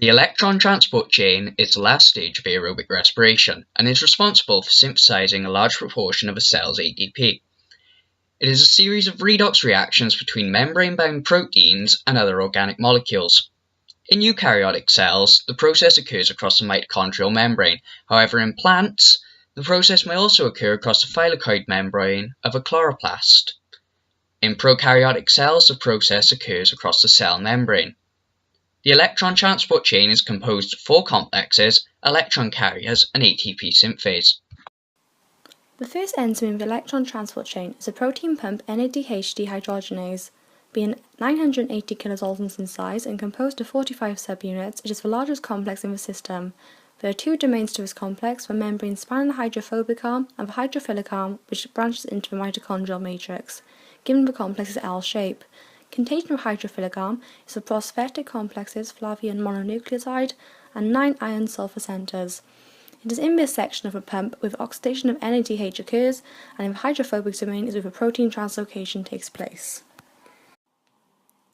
The electron transport chain is the last stage of aerobic respiration and is responsible for synthesizing a large proportion of a cell's ATP. It is a series of redox reactions between membrane-bound proteins and other organic molecules. In eukaryotic cells, the process occurs across the mitochondrial membrane. However, in plants, the process may also occur across the thylakoid membrane of a chloroplast. In prokaryotic cells, the process occurs across the cell membrane. The electron transport chain is composed of 4 complexes, electron carriers, and ATP synthase. The first enzyme in the electron transport chain is a protein pump NADH dehydrogenase. Being 980 kilodaltons in size and composed of 45 subunits, it is the largest complex in the system. There are 2 domains to this complex, the membrane spanning the hydrophobic arm and the hydrophilic arm, which branches into the mitochondrial matrix, giving the complex's L shape. Contained in the hydrophilic arm is the phosphatic complexes flavian mononucleotide and 9 iron sulfur centers. It is in this section of the pump where the oxidation of NADH occurs, and in the hydrophobic domain is where the protein translocation takes place.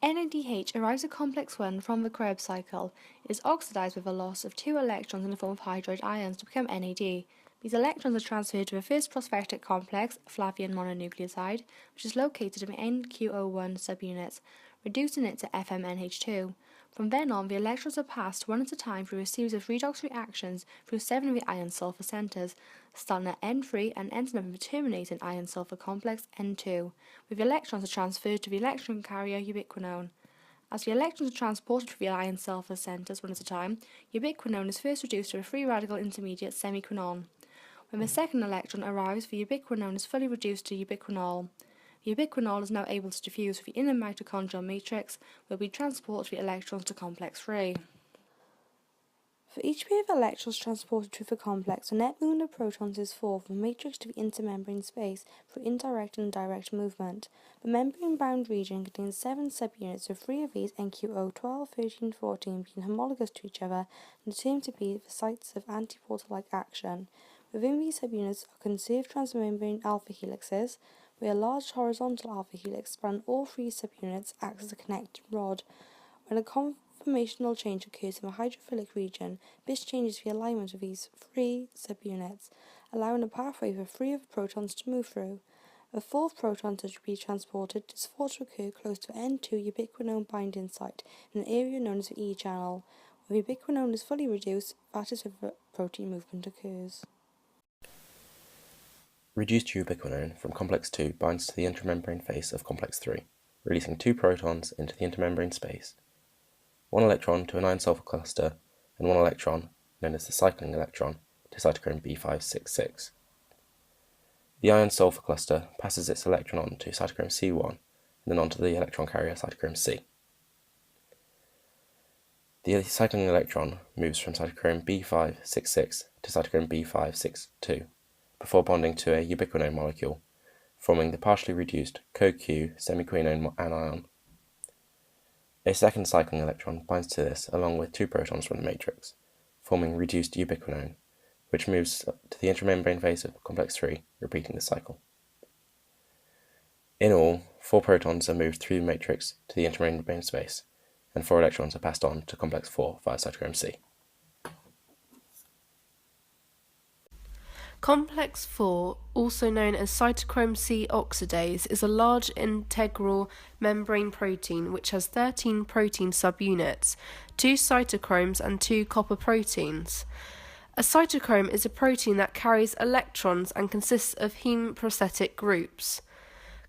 NADH arrives at complex 1 from the Krebs cycle. It is oxidized with a loss of 2 electrons in the form of hydroid ions to become NAD. These electrons are transferred to the first phosphatic complex, flavian mononucleotide, which is located in the NQO1 subunits, reducing it to FMNH2. From then on, the electrons are passed one at a time through a series of redox reactions through 7 of the iron sulfur centers, starting at N3 and ending up in the terminating iron sulfur complex N2, where the electrons are transferred to the electron carrier ubiquinone. As the electrons are transported through the iron sulfur centers one at a time, ubiquinone is first reduced to a free radical intermediate semiquinone. When the second electron arrives, the ubiquinone is fully reduced to ubiquinol. The ubiquinol is now able to diffuse with the inner mitochondrial matrix, where we transport the electrons to complex 3. For each pair of electrons transported through the complex, the net movement of protons is 4 from the matrix to the intermembrane space through indirect and direct movement. The membrane-bound region contains 7 subunits, with 3 of these, NQO 12, 13, 14, being homologous to each other and determined to be the sites of antiportal-like action. Within these subunits are conserved transmembrane alpha helixes, where a large horizontal alpha helix spanning all 3 subunits acts as a connecting rod. When a conformational change occurs in the hydrophilic region, this changes the alignment of these 3 subunits, allowing a pathway for 3 of the protons to move through. The 4th proton to be transported is thought to occur close to N2 ubiquinone binding site in an area known as the E channel. When the ubiquinone is fully reduced, that is where the protein movement occurs. Reduced ubiquinone from complex 2 binds to the intramembrane face of complex 3, releasing 2 protons into the intermembrane space, 1 electron to an iron sulfur cluster, and 1 electron, known as the cycling electron, to cytochrome B566. The iron sulfur cluster passes its electron on to cytochrome C1, and then onto the electron carrier cytochrome C. The cycling electron moves from cytochrome B566 to cytochrome B562, before bonding to a ubiquinone molecule, forming the partially reduced CoQ semiquinone anion. A second cycling electron binds to this along with 2 protons from the matrix, forming reduced ubiquinone, which moves to the intramembrane phase of complex 3, repeating the cycle. In all, 4 protons are moved through the matrix to the intermembrane space, and 4 electrons are passed on to complex 4 via cytochrome C. Complex 4, also known as cytochrome C oxidase, is a large integral membrane protein which has 13 protein subunits, 2 cytochromes and 2 copper proteins. A cytochrome is a protein that carries electrons and consists of heme prosthetic groups.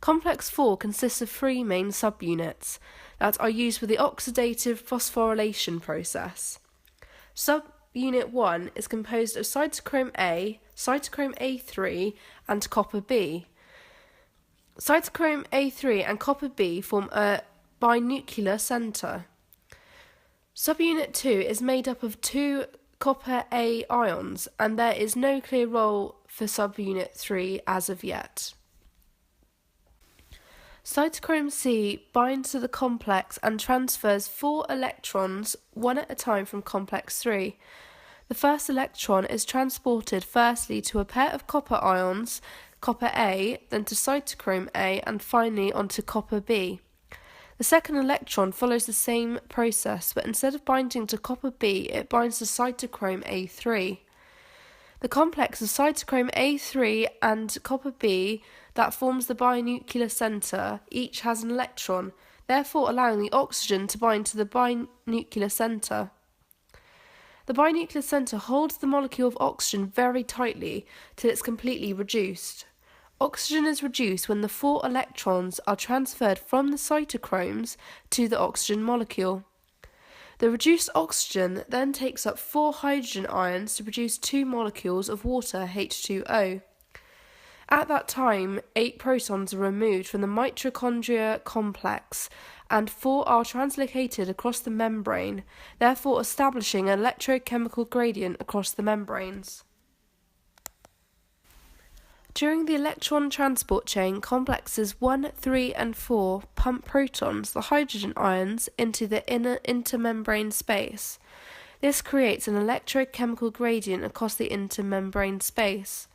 Complex 4 consists of 3 main subunits that are used for the oxidative phosphorylation process. Subunit 1 is composed of cytochrome A, cytochrome A3, and copper B. Cytochrome A3 and copper B form a binuclear center. Subunit 2 is made up of 2 copper A ions, and there is no clear role for subunit 3 as of yet. Cytochrome C binds to the complex and transfers 4 electrons, one at a time from complex 3. The first electron is transported firstly to a pair of copper ions, copper A, then to cytochrome A, and finally onto copper B. The second electron follows the same process, but instead of binding to copper B, it binds to cytochrome A3. The complex of cytochrome A3 and copper B that forms the binuclear center each has an electron, therefore allowing the oxygen to bind to the binuclear center. The binuclear center holds the molecule of oxygen very tightly till it's completely reduced. Oxygen is reduced when the 4 electrons are transferred from the cytochromes to the oxygen molecule. The reduced oxygen then takes up 4 hydrogen ions to produce 2 molecules of water, H2O. At that time, 8 protons are removed from the mitochondria complex and 4 are translocated across the membrane, therefore establishing an electrochemical gradient across the membranes. During the electron transport chain, complexes 1, 3, and 4 pump protons, the hydrogen ions, into the inner intermembrane space. This creates an electrochemical gradient across the intermembrane space.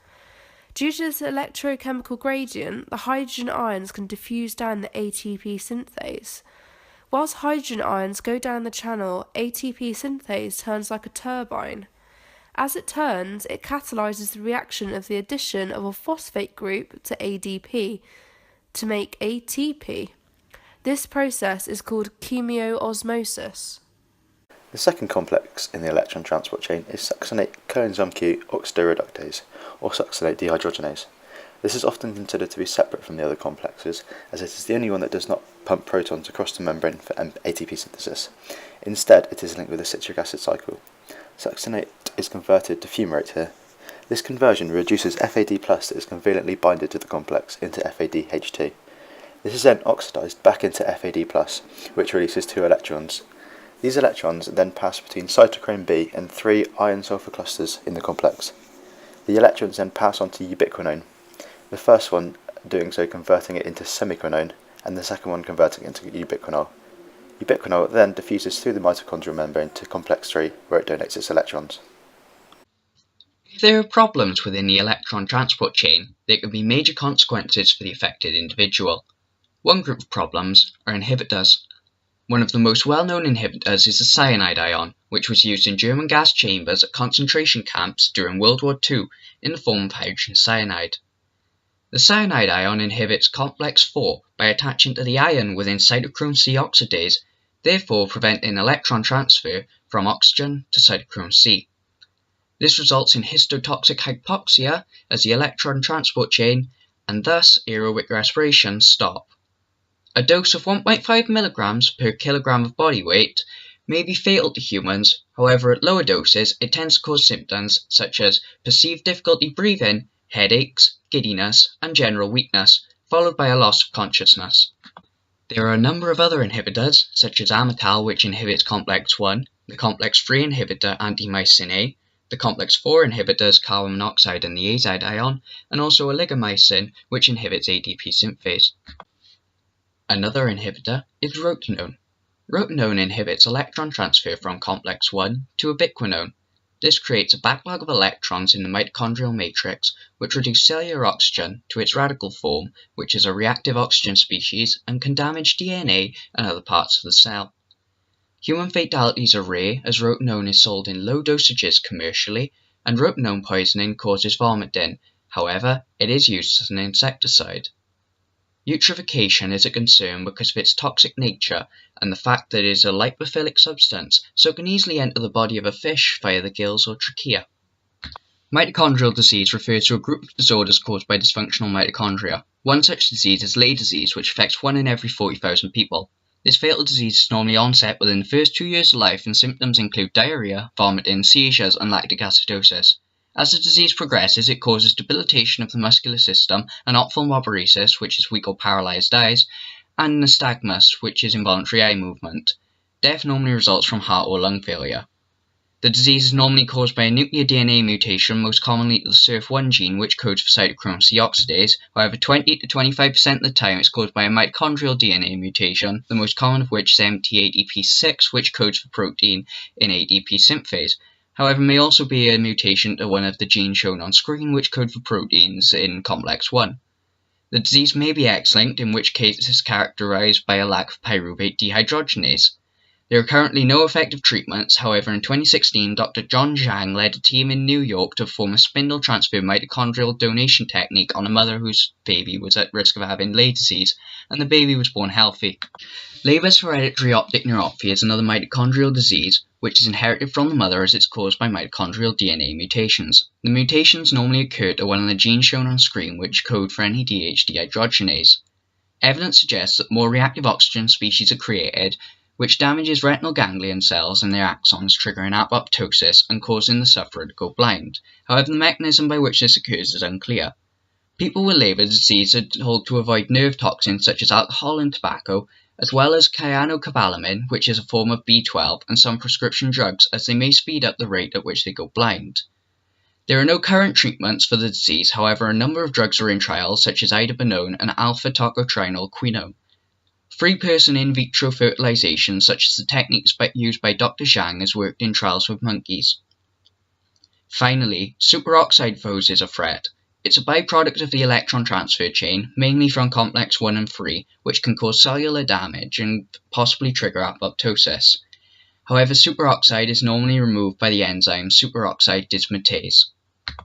Due to this electrochemical gradient, the hydrogen ions can diffuse down the ATP synthase. Whilst hydrogen ions go down the channel, ATP synthase turns like a turbine. As it turns, it catalyzes the reaction of the addition of a phosphate group to ADP to make ATP. This process is called chemiosmosis. The second complex in the electron transport chain is succinate coenzyme Q oxidoreductase, or succinate dehydrogenase. This is often considered to be separate from the other complexes, as it is the only one that does not pump protons across the membrane for ATP synthesis. Instead, it is linked with the citric acid cycle. Succinate is converted to fumarate here. This conversion reduces FAD+ that is covalently binded to the complex into FADH2. This is then oxidized back into FAD+, which releases 2 electrons. These electrons then pass between cytochrome B and 3 iron sulfur clusters in the complex. The electrons then pass on to ubiquinone, the first one doing so converting it into semiquinone, and the second one converting it into ubiquinol. Ubiquinol then diffuses through the mitochondrial membrane to complex 3, where it donates its electrons. If there are problems within the electron transport chain, there can be major consequences for the affected individual. One group of problems are inhibitors. One of the most well-known inhibitors is the cyanide ion, which was used in German gas chambers at concentration camps during World War II in the form of hydrogen cyanide. The cyanide ion inhibits complex 4 by attaching to the ion within cytochrome C oxidase, therefore preventing electron transfer from oxygen to cytochrome C. This results in histotoxic hypoxia as the electron transport chain and thus aerobic respiration stop. A dose of 1.5 mg per kilogram of body weight may be fatal to humans, however at lower doses it tends to cause symptoms such as perceived difficulty breathing, headaches, giddiness, and general weakness, followed by a loss of consciousness. There are a number of other inhibitors, such as amytal, which inhibits complex 1, the complex 3 inhibitor antimycin A, the complex 4 inhibitors carbon monoxide and the azide ion, and also oligomycin, which inhibits ADP synthase. Another inhibitor is rotenone. Rotenone inhibits electron transfer from complex 1 to ubiquinone. This creates a backlog of electrons in the mitochondrial matrix, which reduce cellular oxygen to its radical form, which is a reactive oxygen species and can damage DNA and other parts of the cell. Human fatalities are rare, as rotenone is sold in low dosages commercially, and rotenone poisoning causes vomiting. However, it is used as an insecticide. Eutrophication is a concern because of its toxic nature and the fact that it is a lipophilic substance, so it can easily enter the body of a fish via the gills or trachea. Mitochondrial disease refers to a group of disorders caused by dysfunctional mitochondria. One such disease is Leigh disease, which affects 1 in every 40,000 people. This fatal disease is normally onset within the first 2 years of life, and symptoms include diarrhea, vomiting, seizures, and lactic acidosis. As the disease progresses, it causes debilitation of the muscular system, and ophthalmophoresis, which is weak or paralyzed eyes, and nystagmus, which is involuntary eye movement. Death normally results from heart or lung failure. The disease is normally caused by a nuclear DNA mutation, most commonly the SIRF1 gene, which codes for cytochrome C oxidase. However, 20 to 25% of the time it's caused by a mitochondrial DNA mutation, the most common of which is MT-ADP6, which codes for protein in ADP synthase. However, it may also be a mutation to one of the genes shown on screen, which code for proteins in complex 1. The disease may be X-linked, in which case it is characterized by a lack of pyruvate dehydrogenase. There are currently no effective treatments. However, in 2016, Dr. John Zhang led a team in New York to perform a spindle transfer mitochondrial donation technique on a mother whose baby was at risk of having Leigh disease, and the baby was born healthy. Leber's hereditary optic neuropathy is another mitochondrial disease, which is inherited from the mother as it's caused by mitochondrial DNA mutations. The mutations normally occur to one of the genes shown on screen, which code for NADH dehydrogenase. Evidence suggests that more reactive oxygen species are created, which damages retinal ganglion cells and their axons, triggering apoptosis and causing the sufferer to go blind. However, the mechanism by which this occurs is unclear. People with Leber disease are told to avoid nerve toxins such as alcohol and tobacco, as well as cyanocobalamin, which is a form of B12, and some prescription drugs, as they may speed up the rate at which they go blind. There are no current treatments for the disease. However, a number of drugs are in trials, such as idabenone and alpha-tocotrienol. 3-person in vitro fertilization, such as the techniques used by Dr. Zhang, has worked in trials with monkeys. Finally, superoxide Fos is a threat. It's a byproduct of the electron transfer chain, mainly from complex 1 and 3, which can cause cellular damage and possibly trigger apoptosis. However, superoxide is normally removed by the enzyme superoxide dismutase.